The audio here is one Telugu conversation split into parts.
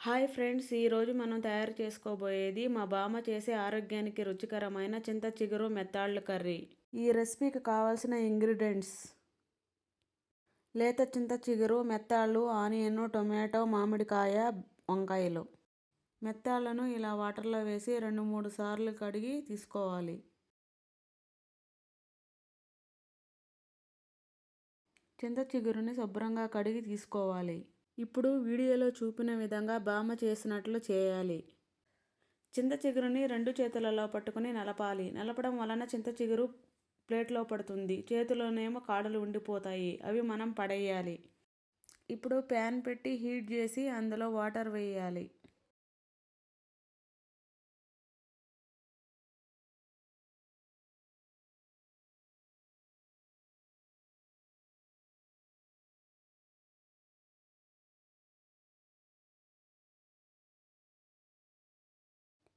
హాయ్ ఫ్రెండ్స్, ఈరోజు మనం తయారు చేసుకోబోయేది మా బామ్మ చేసే ఆరోగ్యానికి రుచికరమైన చింత చిగురు మెత్తాళ్ళు కర్రీ. ఈ రెసిపీకి కావాల్సిన ఇంగ్రీడియంట్స్: లేత చింత చిగురు, మెత్తాళ్ళు, ఆనియన్, టొమాటో, మామిడికాయ, వంకాయలు. మెత్తాళ్ళను ఇలా వాటర్లో వేసి 2-3 సార్లు కడిగి తీసుకోవాలి. చింత చిగురుని శుభ్రంగా కడిగి తీసుకోవాలి. ఇప్పుడు వీడియోలో చూపిన విధంగా బామ్మ చేసినట్లు చేయాలి. చింత చిగురుని 2 చేతులలో పట్టుకుని నలపాలి. నలపడం వలన చింత చిగురు ప్లేట్లో పడుతుంది. చేతిలోనేమో కాడలు ఉండిపోతాయి. అవి మనం పడేయాలి. ఇప్పుడు ప్యాన్ పెట్టి హీట్ చేసి అందులో వాటర్ వేయాలి.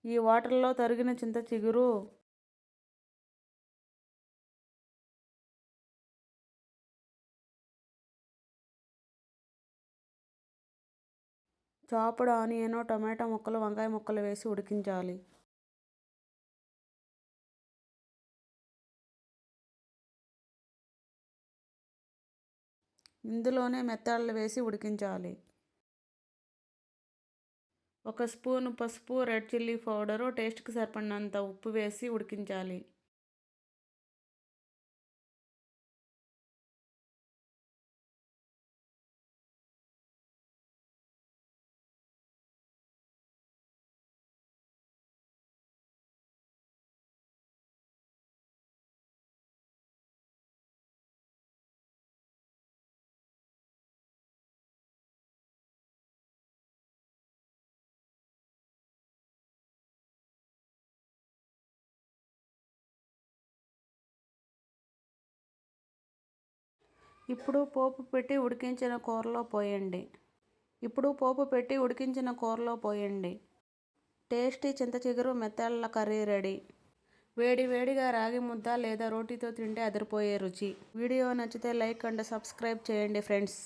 ఈ వాటర్లో తరిగిన చింత చిగురు చాప్డ్ ఆనియన్, టమాటా ముక్కలు, వంకాయ ముక్కలు వేసి ఉడికించాలి. ఇందులోనే మెత్తాళ్ళు వేసి ఉడికించాలి. 1 స్పూను పసుపు, రెడ్ చిల్లీ పౌడరు, టేస్ట్కి సరిపడినంత ఉప్పు వేసి ఉడికించాలి. ఇప్పుడు పోపు పెట్టి ఉడికించిన కూరలో పోయండి. టేస్టీ చింత చిగురు మెత్తాళ్ళ కర్రీ రెడీ. వేడి వేడిగా రాగి ముద్ద లేదా రోటీతో తింటే అదిరిపోయే రుచి. వీడియో నచ్చితే లైక్ అండ్ సబ్స్క్రైబ్ చేయండి ఫ్రెండ్స్.